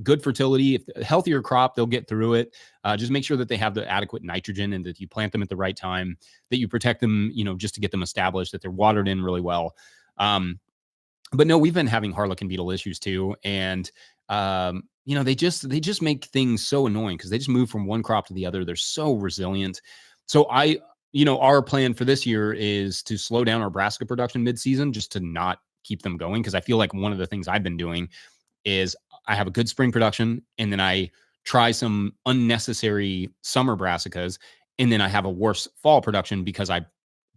Good fertility. If a healthier crop, they'll get through it. Just make sure that they have the adequate nitrogen and that you plant them at the right time, that you protect them, just to get them established, that they're watered in really well. But no, we've been having harlequin beetle issues too. And, they just make things so annoying because they just move from one crop to the other. They're so resilient. So our plan for this year is to slow down our brassica production mid-season just to not keep them going. Because I feel like one of the things I've been doing is I have a good spring production and then I try some unnecessary summer brassicas and then I have a worse fall production because I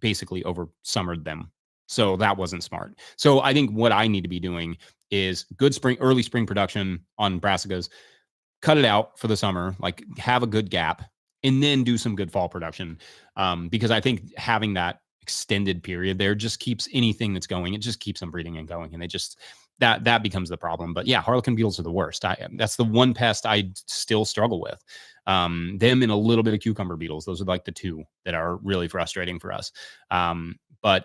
basically over summered them. So that wasn't smart. So I think what I need to be doing is good early spring production on brassicas, cut it out for the summer, like have a good gap, and then do some good fall production. Because I think having that extended period there just keeps anything that's going, it just keeps them breeding and going. And they just, that becomes the problem. But yeah, harlequin beetles are the worst. That's the one pest I still struggle with. Them and a little bit of cucumber beetles. Those are like the two that are really frustrating for us. But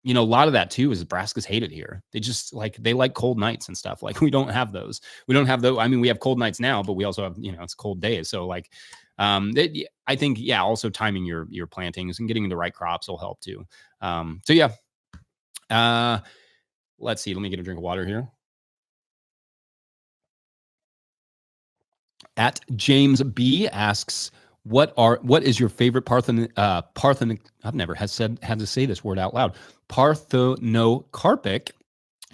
a lot of that too is brassicas hate it here. They like cold nights and stuff. Like we don't have those. We don't have those. I mean, we have cold nights now, but we also have, it's cold days. So I think, also timing your plantings and getting the right crops will help too. Let's see. Let me get a drink of water here. At James B asks, what is your favorite I've never had to say this word out loud. Parthenocarpic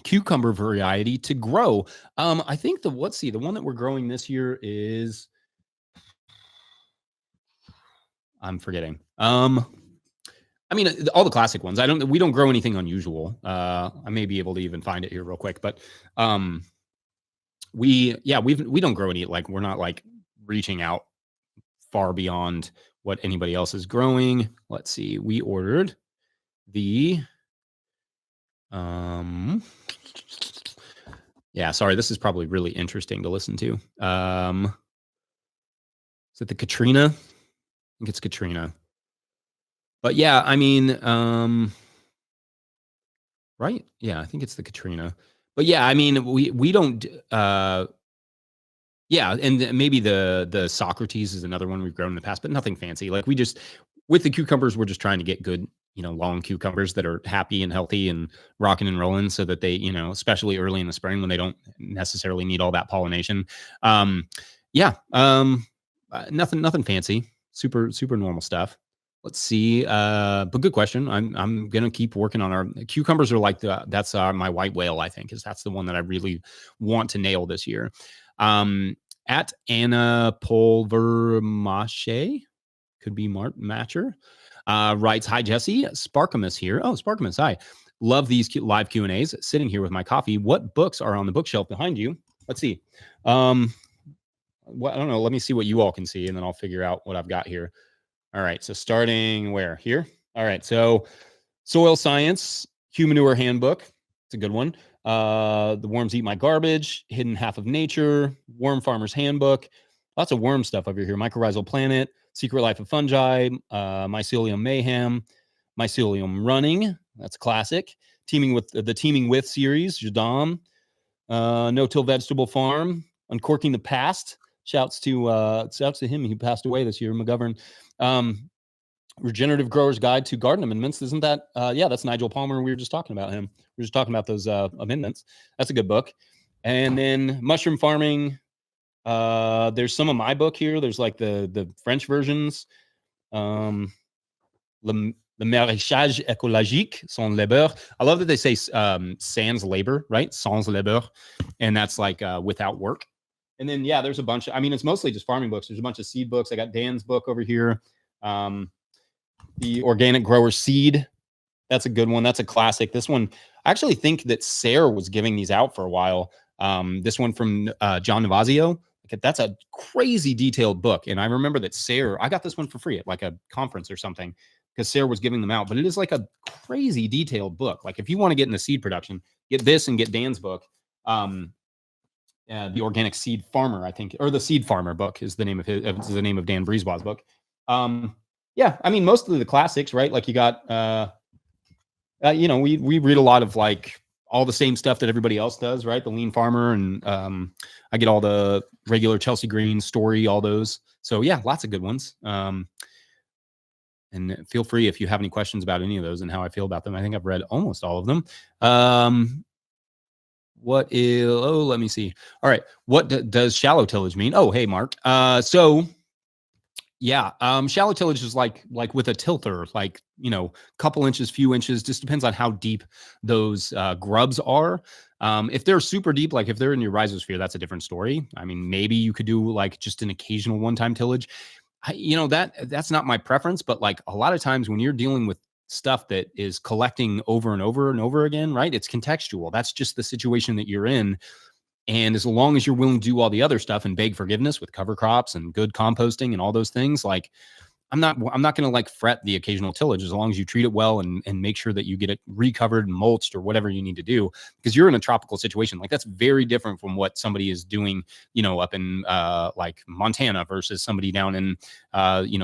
cucumber variety to grow. I think the one that we're growing this year is, I'm forgetting. All the classic ones. We don't grow anything unusual. I may be able to even find it here real quick, but we don't grow any, like we're not like reaching out far beyond what anybody else is growing. Let's see. We ordered the sorry, this is probably really interesting to listen to. Is it the Katrina? I think it's Katrina. But right? Yeah, I think it's the Katrina. But we don't and maybe the Socrates is another one we've grown in the past, but nothing fancy. Like with the cucumbers, we're just trying to get good, long cucumbers that are happy and healthy and rocking and rolling so that they, especially early in the spring when they don't necessarily need all that pollination. Nothing fancy, super normal stuff. Let's see. But good question. I'm going to keep working on our cucumbers are like that's my white whale, I think, that's the one that I really want to nail this year. At Anna Pulvermache, could be Matcher, writes, hi, Jesse. Sparkamus here. Oh, Sparkamus, hi. Love these live Q&As. Sitting here with my coffee. What books are on the bookshelf behind you? Let's see. I don't know. Let me see what you all can see, and then I'll figure out what I've got here. All right. So starting where? Here? All right. So Soil Science, Humanure Handbook. It's a good one. The Worms Eat My Garbage, Hidden Half of Nature, Worm Farmer's Handbook. Lots of worm stuff over here. Mycorrhizal Planet, Secret Life of Fungi, Mycelium Mayhem, Mycelium Running. That's classic. Teaming With series, Jadam, No Till Vegetable Farm, Uncorking the Past. Shouts to him. He passed away this year, McGovern. Regenerative Grower's Guide to Garden Amendments. Isn't that? That's Nigel Palmer. We were just talking about him. We were just talking about those amendments. That's a good book. And then Mushroom Farming. There's some of my book here. There's like the French versions. Le Maraîchage Écologique, sans labeur. I love that they say sans labor, right? Sans labeur. And that's like without work. And then, yeah, there's a bunch. I mean, it's mostly just farming books. There's a bunch of seed books. I got Dan's book over here. The Organic Grower Seed. That's a good one. That's a classic. This one, I actually think that Sayre was giving these out for a while. This one from John Navazio. That's a crazy detailed book. And I remember that Sayre, I got this one for free at like a conference or something because Sayre was giving them out. But it is like a crazy detailed book. Like if you want to get into seed production, get this and get Dan's book. The Organic Seed Farmer, I think, or the Seed Farmer book is the name of the name of Dan Brisebois' book. Yeah, I mean, mostly the classics, right? Like you got, we read a lot of like all the same stuff that everybody else does, right? The Lean Farmer, and I get all the regular Chelsea Green Story, all those. So yeah, lots of good ones. And feel free if you have any questions about any of those and how I feel about them. I think I've read almost all of them. Let me see. All right. What does shallow tillage mean? Oh, hey, Mark. Shallow tillage is like with a tilther, like, couple inches, few inches, just depends on how deep those grubs are. If they're super deep, like if they're in your rhizosphere, that's a different story. I mean, maybe you could do like just an occasional one-time tillage. That's not my preference, but like a lot of times when you're dealing with stuff that is collecting over and over and over again, right? It's contextual. That's just the situation that you're in. And as long as you're willing to do all the other stuff and beg forgiveness with cover crops and good composting and all those things, like I'm not going to like fret the occasional tillage as long as you treat it well and make sure that you get it recovered and mulched or whatever you need to do, because you're in a tropical situation. Like that's very different from what somebody is doing, up in like Montana versus somebody down in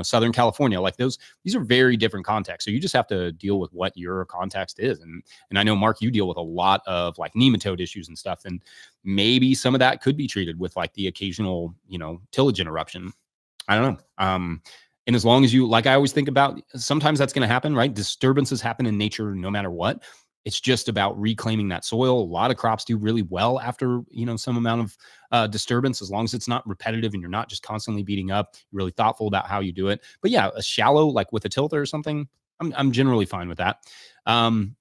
Southern California. Like these are very different contexts. So you just have to deal with what your context is. And I know, Mark, you deal with a lot of like nematode issues and stuff, and maybe some of that could be treated with like the occasional, tillage interruption. I don't know. And as long as you, like I always think about, sometimes that's going to happen, right? Disturbances happen in nature no matter what. It's just about reclaiming that soil. A lot of crops do really well after, some amount of disturbance, as long as it's not repetitive and you're not just constantly beating up, you're really thoughtful about how you do it. But yeah, a shallow, like with a tilter or something, I'm generally fine with that. And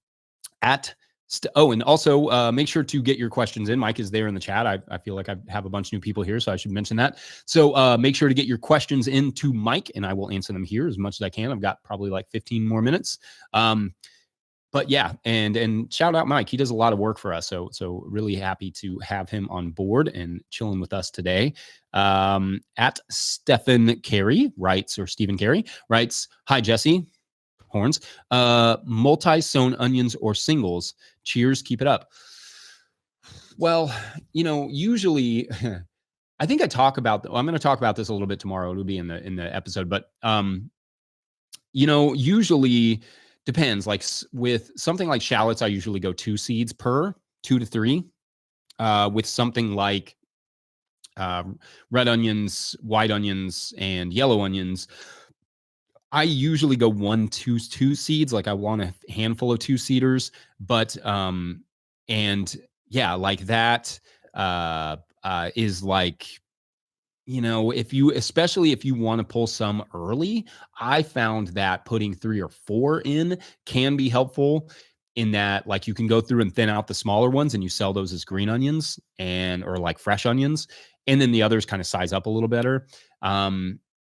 also make sure to get your questions in. Mike is there in the chat. I feel like I have a bunch of new people here, so I should mention that. So make sure to get your questions into Mike, and I will answer them here as much as I can. I've got probably like 15 more minutes. But yeah, and shout out Mike. He does a lot of work for us. So really happy to have him on board and chilling with us today. At Stephen Carey writes, "Hi, Jesse. Horns, multi-sown onions or singles. Cheers, keep it up." Well, usually I think I'm going to talk about this a little bit tomorrow. It'll be in the episode, but usually depends. Like with something like shallots, I usually go 2 seeds per, 2 to 3. With something like red onions, white onions, and yellow onions, I usually go 1, 2 seeds. Like I want a handful of 2-seeders, but and yeah, like that is like, especially if you want to pull some early, I found that putting 3 or 4 in can be helpful in that, like, you can go through and thin out the smaller ones and you sell those as green onions or like fresh onions. And then the others kind of size up a little better.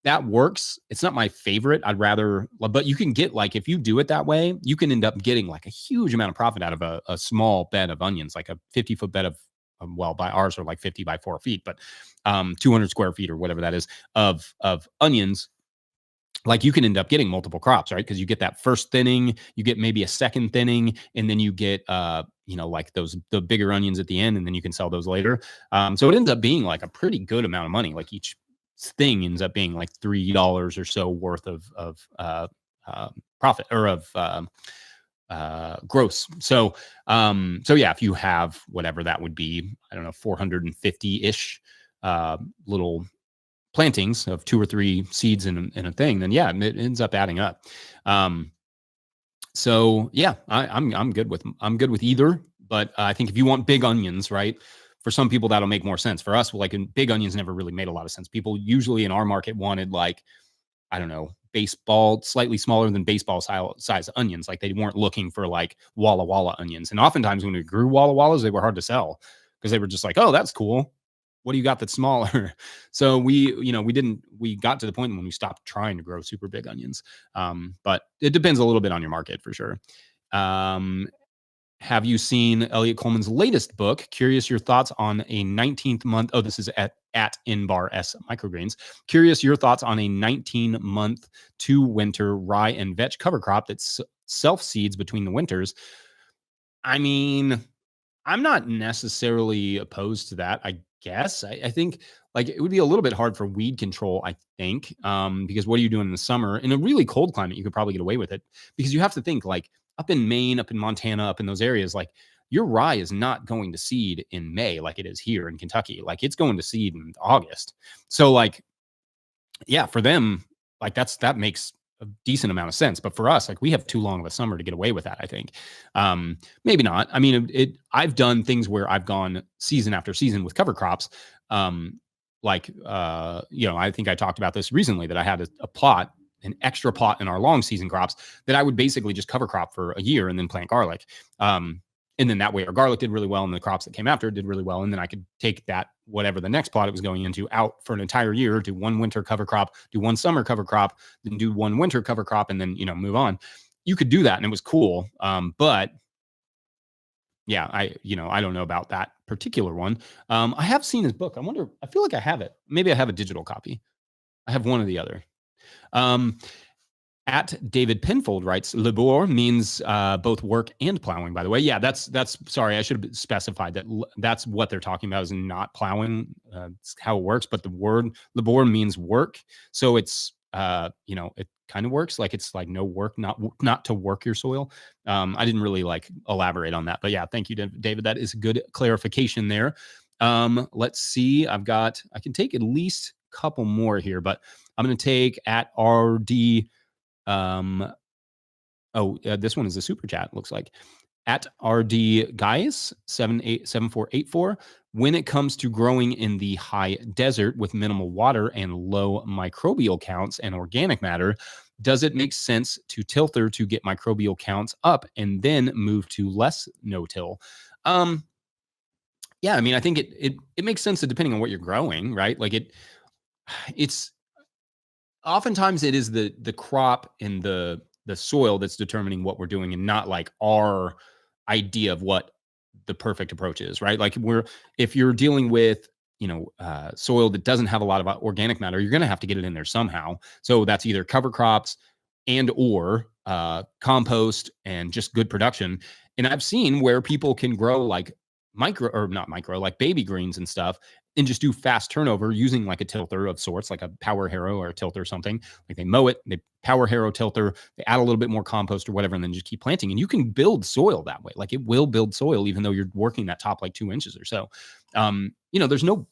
That works. It's not my favorite. But you can get, like, if you do it that way, you can end up getting like a huge amount of profit out of a small bed of onions, like a 50-foot bed of, by ours are like 50 by 4 feet, but 200 square feet or whatever that is of onions. Like you can end up getting multiple crops, right? Because you get that first thinning, you get maybe a second thinning, and then you get, like the bigger onions at the end, and then you can sell those later. So it ends up being like a pretty good amount of money. Like each thing ends up being like $3 or so worth of profit or of gross. So yeah, if you have whatever that would be, I don't know, 450-ish little plantings of 2 or 3 seeds in a thing, then yeah, it ends up adding up. So yeah, I'm good with either, but I think if you want big onions, right? For some people that'll make more sense. For us, like, big onions never really made a lot of sense. People usually in our market wanted, like, I don't know, baseball, slightly smaller than baseball size onions. Like they weren't looking for like Walla Walla onions. And oftentimes when we grew Walla Wallas, they were hard to sell because they were just like, oh, that's cool. what do you got that's smaller? So we got to the point when we stopped trying to grow super big onions. But it depends a little bit on your market for sure. Um, have you seen Elliot Coleman's latest book? Curious your thoughts on a 19th month. Oh, this is at Inbar S Microgreens. Curious your thoughts on a 19-month two winter rye and vetch cover crop that self seeds between the winters. I mean, I'm not necessarily opposed to that. I guess I think like it would be a little bit hard for weed control. I think because what are you doing in the summer in a really cold climate? You could probably get away with it because you have to think like up in Maine, up in Montana, up in those areas, like your rye is not going to seed in May like it is here in Kentucky. Like it's going to seed in August. So like yeah, for them, like that makes a decent amount of sense. But for us, like we have too long of a summer to get away with that, I think. Maybe not. I mean, I've done things where I've gone season after season with cover crops. I think I talked about this recently that I had a plot, an extra plot in our long season crops that I would basically just cover crop for a year and then plant garlic. And then that way our garlic did really well and the crops that came after did really well. And then I could take that, whatever the next plot it was going into, out for an entire year, do one winter cover crop, do one summer cover crop, then do one winter cover crop, and then, move on. You could do that and it was cool. But yeah, I don't know about that particular one. I have seen his book. I feel like I have it. Maybe I have a digital copy. I have one or the other. At David Penfold writes, labor means both work and plowing, by the way. Yeah, that's sorry, I should have specified that that's what they're talking about is not plowing. It's how it works, but the word labor means work. So it's, it kind of works like it's like no work, not to work your soil. I didn't really like elaborate on that, but yeah, thank you, David. That is a good clarification there. Let's see. I can take at least a couple more here, but I'm going to take at RD. This one is a super chat. Looks like at RD Guys 787484. When it comes to growing in the high desert with minimal water and low microbial counts and organic matter, does it make sense to tilther to get microbial counts up and then move to less no-till? Yeah, I mean, I think it makes sense depending on what you're growing, right? Like it's oftentimes it is the crop and the soil that's determining what we're doing and not like our idea of what the perfect approach is, right? Like if you're dealing with soil that doesn't have a lot of organic matter, you're going to have to get it in there somehow. So that's either cover crops and or compost and just good production. And I've seen where people can grow like like baby greens and stuff and just do fast turnover using like a tilter of sorts, like a power harrow or a tilter or something. Like they mow it, they power harrow tilter, they add a little bit more compost or whatever, and then just keep planting. And you can build soil that way. Like it will build soil, even though you're working that top like 2 inches or so. There's no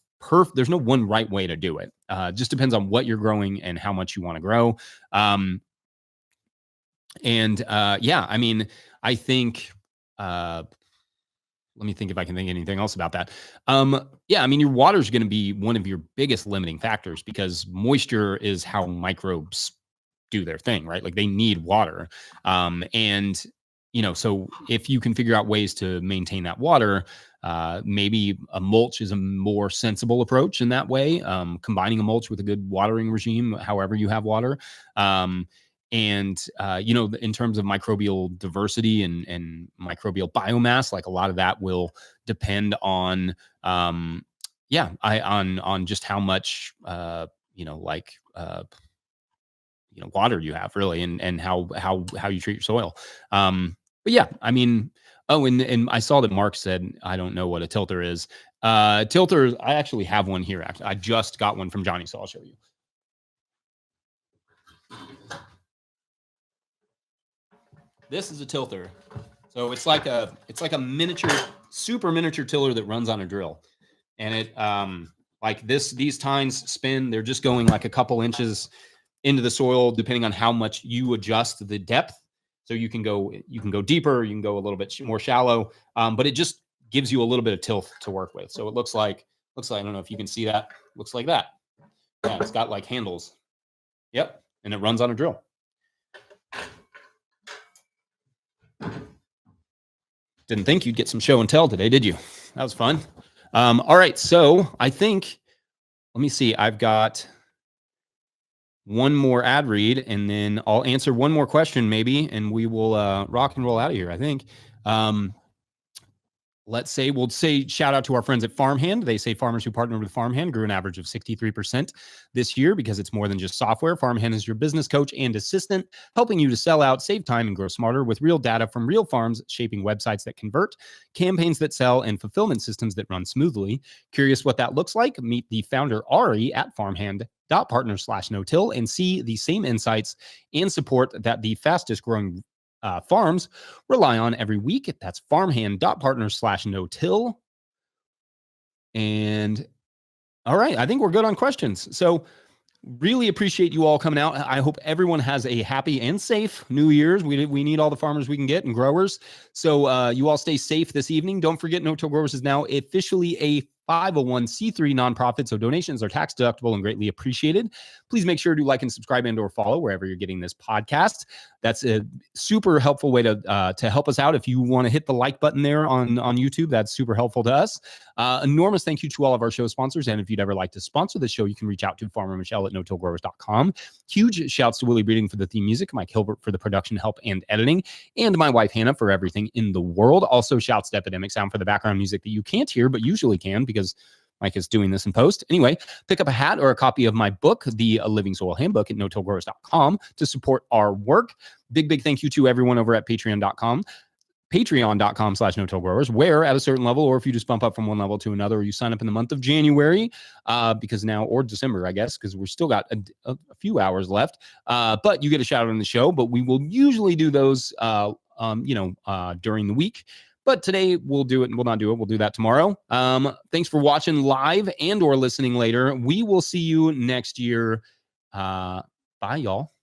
one right way to do it. Just depends on what you're growing and how much you want to grow. I mean, I think, let me think if I can think anything else about that. I mean, your water is going to be one of your biggest limiting factors because moisture is how microbes do their thing, right? Like they need water. So if you can figure out ways to maintain that water, maybe a mulch is a more sensible approach in that way. Combining a mulch with a good watering regime, however you have water. In terms of microbial diversity and microbial biomass, like a lot of that will depend on, on just how much, water you have really, and how you treat your soil. But yeah, I mean, and I saw that Mark said, I don't know what a tilter is. Tilter, I actually have one here. Actually, I just got one from Johnny, so I'll show you. This is a tilter. So it's like a miniature, super miniature tiller that runs on a drill. And it like these tines spin, they're just going like a couple inches into the soil, depending on how much you adjust the depth. So you can go deeper, you can go a little bit more shallow, but it just gives you a little bit of tilth to work with. So it looks like, I don't know if you can see that. Looks like that. Yeah, it's got like handles. Yep. And it runs on a drill. Didn't think you'd get some show and tell today, did you? That was fun. All right. So I think, let me see. I've got one more ad read, and then I'll answer one more question maybe, and we will rock and roll out of here, I think. We'll say shout out to our friends at Farmhand. They say farmers who partner with Farmhand grew an average of 63% this year because it's more than just software. Farmhand is your business coach and assistant, helping you to sell out, save time, and grow smarter with real data from real farms, shaping websites that convert, campaigns that sell, and fulfillment systems that run smoothly. Curious what that looks like? Meet the founder, Ari, at farmhand.partner/no-till and see the same insights and support that the fastest growing farms rely on every week. That's farmhand.partner/no-till. And all right, I think we're good on questions. So really appreciate you all coming out. I hope everyone has a happy and safe New Year's. We need all the farmers we can get and growers. So you all stay safe this evening. Don't forget, No Till Growers is now officially a 501c3 nonprofit, so donations are tax deductible and greatly appreciated. Please make sure to like and subscribe and or follow wherever you're getting this podcast. That's a super helpful way to help us out. If you want to hit the like button there on YouTube, that's super helpful to us. Enormous thank you to all of our show sponsors. And if you'd ever like to sponsor the show, you can reach out to Farmer Michelle at no-tillgrowers.com. Huge shouts to Willie Breeding for the theme music, Mike Hilbert for the production help and editing, and my wife Hannah for everything in the world. Also shouts to Epidemic Sound for the background music that you can't hear, but usually can because Mike is doing this in post. Anyway, pick up a hat or a copy of my book, The Living Soil Handbook, at no-tillgrowers.com to support our work. Big thank you to everyone over at patreon.com/no-tillgrowers, where at a certain level, or if you just bump up from one level to another, or you sign up in the month of January, because now, or December, I guess, because we're still got a few hours left, but you get a shout out on the show. But we will usually do those, during the week. But today we'll do it and we'll not do it. We'll do that tomorrow. Thanks for watching live and or listening later. We will see you next year. Bye, y'all.